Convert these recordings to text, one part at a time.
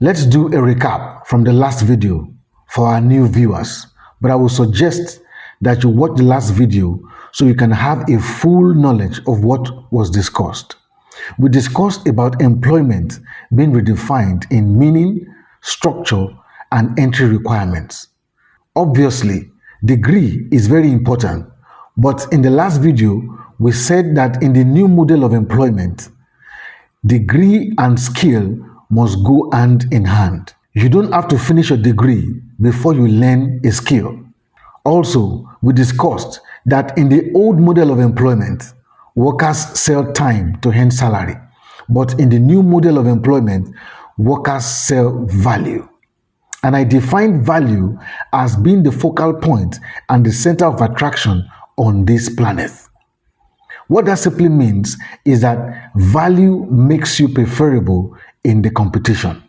Let's do a recap from the last video for our new viewers, but I will suggest that you watch the last video so you can have a full knowledge of what was discussed. We discussed about employment being redefined in meaning, structure, and entry requirements. Obviously, degree is very important, but in the last video, we said that in the new model of employment, degree and skill must go hand in hand. You don't have to finish your degree before you learn a skill. Also, we discussed that in the old model of employment, workers sell time to earn salary. But in the new model of employment, workers sell value. And I defined value as being the focal point and the center of attraction on this planet. What that simply means is that value makes you preferable in the competition.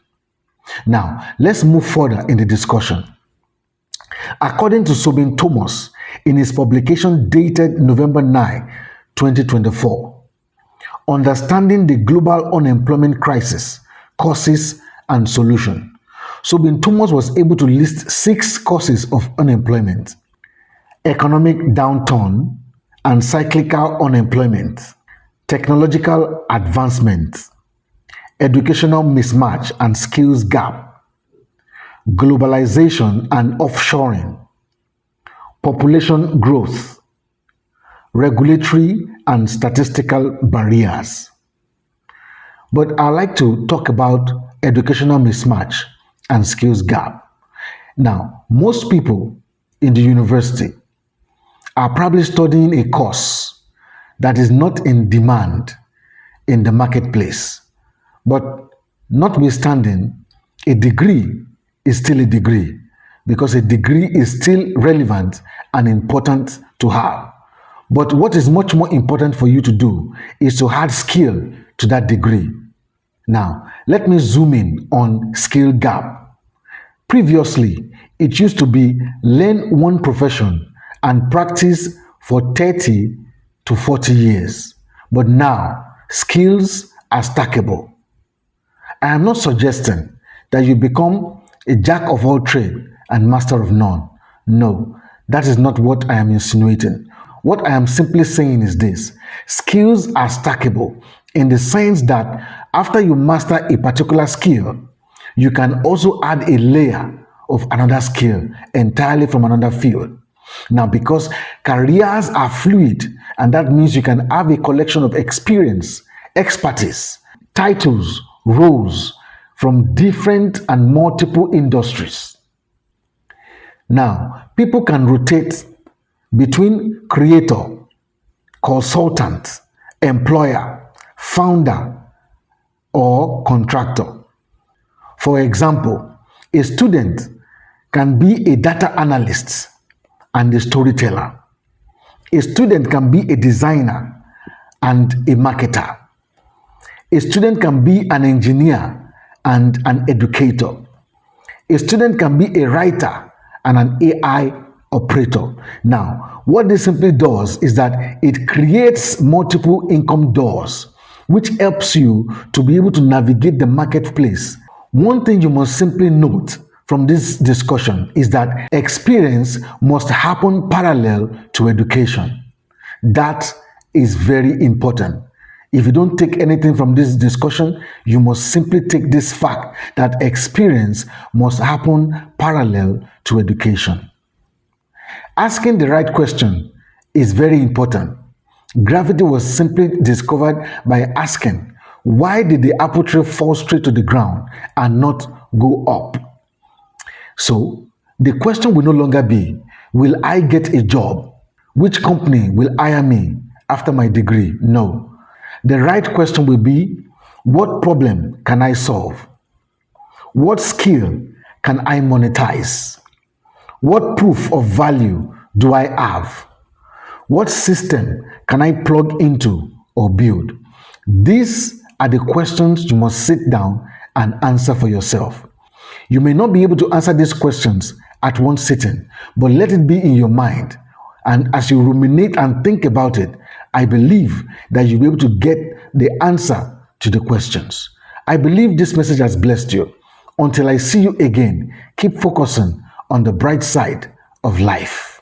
Now, let's move further in the discussion. According to Sobin Thomas, in his publication dated November 9, 2024, Understanding the Global Unemployment Crisis, Causes and Solution, Sobin Thomas was able to list 6 causes of unemployment: economic downturn and cyclical unemployment, technological advancement, educational mismatch and skills gap, globalization and offshoring, population growth, regulatory and statistical barriers. But I like to talk about educational mismatch and skills gap. Now, most people in the university are probably studying a course that is not in demand in the marketplace. But notwithstanding, a degree is still a degree because a degree is still relevant and important to have. But what is much more important for you to do is to add skill to that degree. Now, let me zoom in on skill gap. Previously, it used to be learn one profession and practice for 30 to 40 years. But now, skills are stackable. I am not suggesting that you become a jack of all trades and master of none. No, that is not what I am insinuating. What I am simply saying is this: skills are stackable in the sense that after you master a particular skill, you can also add a layer of another skill entirely from another field. Now, because careers are fluid, and that means you can have a collection of experience, expertise, titles, roles from different and multiple industries. Now, people can rotate between creator, consultant, employer, founder, or contractor. For example, a student can be a data analyst and a storyteller. A student can be a designer and a marketer. A student can be an engineer and an educator. A student can be a writer and an AI operator. Now, what this simply does is that it creates multiple income doors, which helps you to be able to navigate the marketplace. One thing you must simply note from this discussion is that experience must happen parallel to education. That is very important. If you don't take anything from this discussion, you must simply take this fact that experience must happen parallel to education. Asking the right question is very important. Gravity was simply discovered by asking, why did the apple tree fall straight to the ground and not go up? So, the question will no longer be, will I get a job? Which company will hire me after my degree? No. The right question will be, what problem can I solve? What skill can I monetize? What proof of value do I have? What system can I plug into or build? These are the questions you must sit down and answer for yourself. You may not be able to answer these questions at one sitting, but let it be in your mind. And as you ruminate and think about it, I believe that you'll be able to get the answer to the questions. I believe this message has blessed you. Until I see you again, keep focusing on the bright side of life.